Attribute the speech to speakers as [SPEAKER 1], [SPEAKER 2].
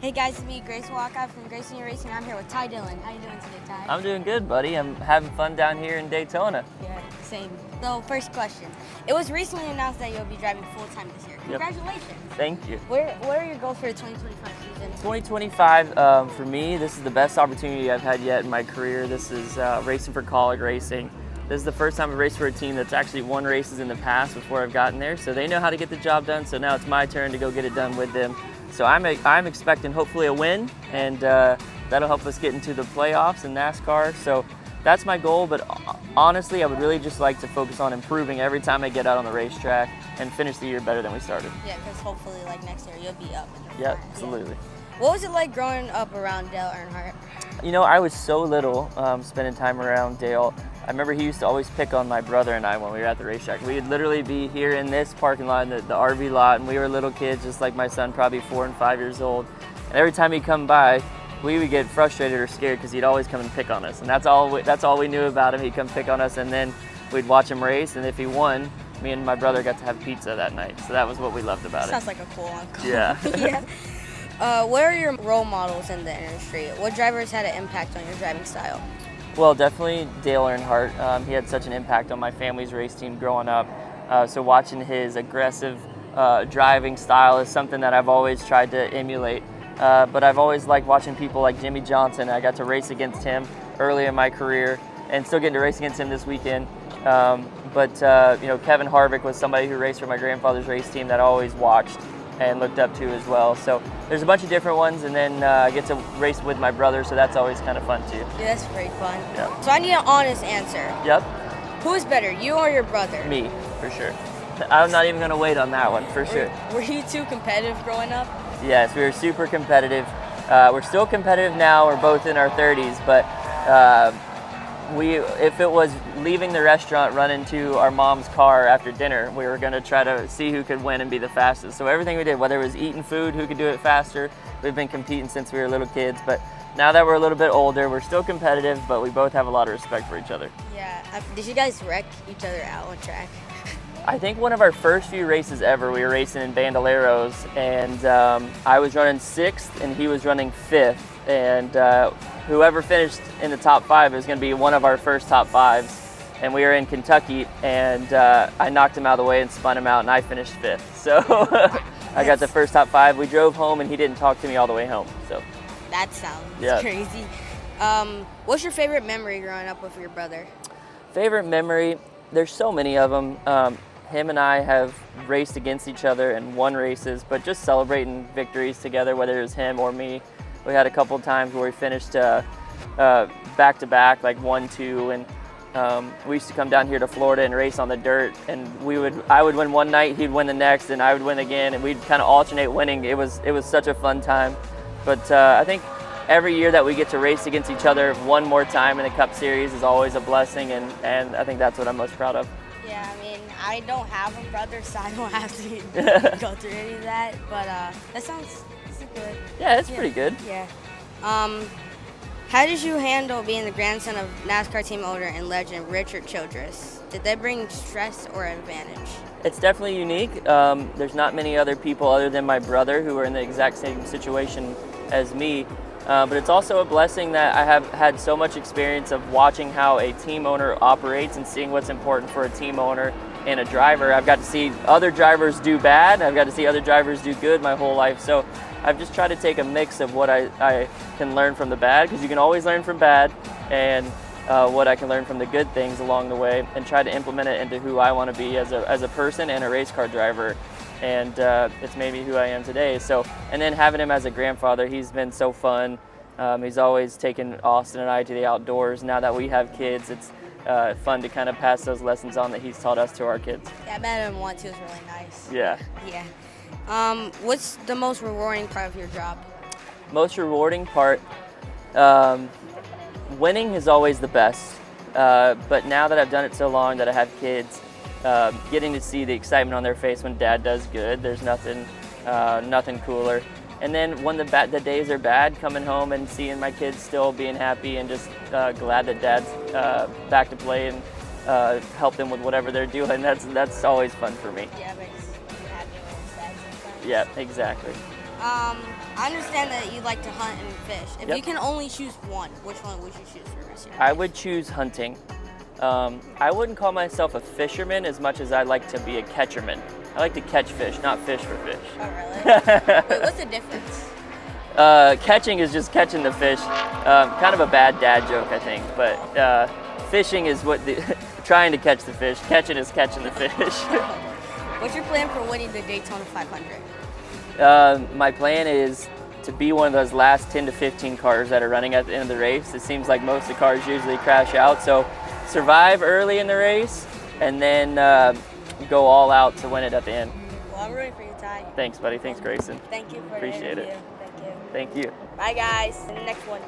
[SPEAKER 1] Hey guys, it's me, Grace Walkout from Grace Racing. I'm here with Ty Dillon. How you doing today, Ty?
[SPEAKER 2] I'm doing good, buddy. I'm having fun down here in Daytona.
[SPEAKER 1] Yeah, same. So, first question. It was recently announced that you'll be driving full-time this year. Congratulations.
[SPEAKER 2] Yep. Thank you.
[SPEAKER 1] What are your goals for the 2025 season?
[SPEAKER 2] 2025, for me, this is the best opportunity I've had yet in my career. This is racing for Kaulig Racing. This is the first time I've raced for a team that's actually won races in the past before I've gotten there. So they know how to get the job done, so now it's my turn to go get it done with them. So I'm expecting hopefully a win, and that'll help us get into the playoffs in NASCAR. So that's my goal, but honestly, I would really just like to focus on improving every time I get out on the racetrack and finish the year better than we started.
[SPEAKER 1] Yeah, because hopefully like next year you'll be up in the front.
[SPEAKER 2] Yeah, absolutely.
[SPEAKER 1] What was it like growing up around Dale Earnhardt?
[SPEAKER 2] You know, I was so little spending time around Dale. I remember he used to always pick on my brother and I when we were at the racetrack. We would literally be here in this parking lot, the RV lot, and we were little kids, just like my son, probably 4 and 5 years old. And every time he'd come by, we would get frustrated or scared because he'd always come and pick on us. And that's all we knew about him. He'd come pick on us, and then we'd watch him race. And if he won, me and my brother got to have pizza that night. So that was what we loved about it.
[SPEAKER 1] Sounds like a cool uncle.
[SPEAKER 2] Yeah.
[SPEAKER 1] Yeah. What are your role models in the industry? What drivers had an impact on your driving style?
[SPEAKER 2] Well, definitely Dale Earnhardt. He had such an impact on my family's race team growing up. So watching his aggressive driving style is something that I've always tried to emulate. But I've always liked watching people like Jimmy Johnson. I got to race against him early in my career, and still getting to race against him this weekend. But Kevin Harvick was somebody who raced for my grandfather's race team that I always watched and looked up to as well. So there's a bunch of different ones, and then I get to race with my brother, so that's always kind of fun too.
[SPEAKER 1] Yeah, that's pretty fun.
[SPEAKER 2] Yeah.
[SPEAKER 1] So I need an honest answer.
[SPEAKER 2] Yep.
[SPEAKER 1] Who is better, you or your brother?
[SPEAKER 2] Me, for sure. I'm not even going to wait on that one, for sure.
[SPEAKER 1] Were you too competitive growing up?
[SPEAKER 2] Yes, we were super competitive. We're still competitive now. We're both in our 30s, but if it was leaving the restaurant, running to our mom's car after dinner, we were going to try to see who could win and be the fastest. So everything we did, whether it was eating food, who could do it faster, we've been competing since we were little kids. But now that we're a little bit older, we're still competitive, but we both have a lot of respect for each other.
[SPEAKER 1] Yeah. Did you guys wreck each other out on track?
[SPEAKER 2] I think one of our first few races ever, we were racing in Bandoleros, and I was running 6th and he was running 5th. And whoever finished in the top 5 is going to be one of our first top 5s. And we were in Kentucky, and I knocked him out of the way and spun him out, and I finished 5th. So I got the first top 5. We drove home, and he didn't talk to me all the way home. So
[SPEAKER 1] that sounds crazy. What's your favorite memory growing up with your brother?
[SPEAKER 2] Favorite memory? There's so many of them. Him and I have raced against each other and won races, but just celebrating victories together, whether it was him or me. We had a couple of times where we finished back-to-back, like 1-2, and we used to come down here to Florida and race on the dirt, and I would win one night, he'd win the next, and I would win again, and we'd kind of alternate winning. It was such a fun time. But I think every year that we get to race against each other one more time in the Cup Series is always a blessing, and I think that's what I'm most proud of.
[SPEAKER 1] Yeah, I mean, I don't have a brother, so I don't have to go through any of that, but that sounds good.
[SPEAKER 2] Yeah, it's pretty good.
[SPEAKER 1] Yeah. How did you handle being the grandson of NASCAR team owner and legend Richard Childress? Did that bring stress or advantage?
[SPEAKER 2] It's definitely unique. There's not many other people other than my brother who are in the exact same situation as me. But it's also a blessing that I have had so much experience of watching how a team owner operates and seeing what's important for a team owner and a driver. I've got to see other drivers do bad. I've got to see other drivers do good my whole life. So I've just tried to take a mix of what I can learn from the bad, because you can always learn from bad, and what I can learn from the good things along the way, and try to implement it into who I want to be as a person and a race car driver. And it's made me who I am today. So, and then having him as a grandfather, he's been so fun. He's always taken Austin and I to the outdoors. Now that we have kids, it's fun to kind of pass those lessons on that he's taught us to our kids.
[SPEAKER 1] Yeah, I met him once. He was really nice.
[SPEAKER 2] Yeah.
[SPEAKER 1] Yeah. What's the most rewarding part of your job?
[SPEAKER 2] Most rewarding part, winning is always the best. But now that I've done it so long that I have kids, getting to see the excitement on their face when Dad does good, there's nothing cooler. And then when the days are bad, coming home and seeing my kids still being happy and just glad that Dad's back to play and help them with whatever they're doing, that's always fun for me.
[SPEAKER 1] Yeah, but it's happy when it's sad sometimes.
[SPEAKER 2] Yeah, exactly.
[SPEAKER 1] I understand that you like to hunt and fish. If
[SPEAKER 2] Yep.
[SPEAKER 1] you can only choose one, which one would you choose for the rest of your
[SPEAKER 2] I
[SPEAKER 1] life?
[SPEAKER 2] would choose hunting. I wouldn't call myself a fisherman as much as I like to be a catcherman. I like to catch fish, not fish for fish.
[SPEAKER 1] Oh, really? Wait, what's the difference?
[SPEAKER 2] Catching is just catching the fish. Kind of a bad dad joke, I think. But fishing is trying to catch the fish. Catching is catching the fish.
[SPEAKER 1] What's your plan for winning the Daytona 500?
[SPEAKER 2] My plan is to be one of those last 10 to 15 cars that are running at the end of the race. It seems like most of the cars usually crash out. So survive early in the race and then go all out to win it at the end.
[SPEAKER 1] Well, I'm rooting for you, Ty.
[SPEAKER 2] Thanks, buddy. Thanks, Grayson.
[SPEAKER 1] Thank you for
[SPEAKER 2] Appreciate
[SPEAKER 1] the
[SPEAKER 2] it.
[SPEAKER 1] interview. Thank you.
[SPEAKER 2] Thank you.
[SPEAKER 1] Bye, guys. In the next one.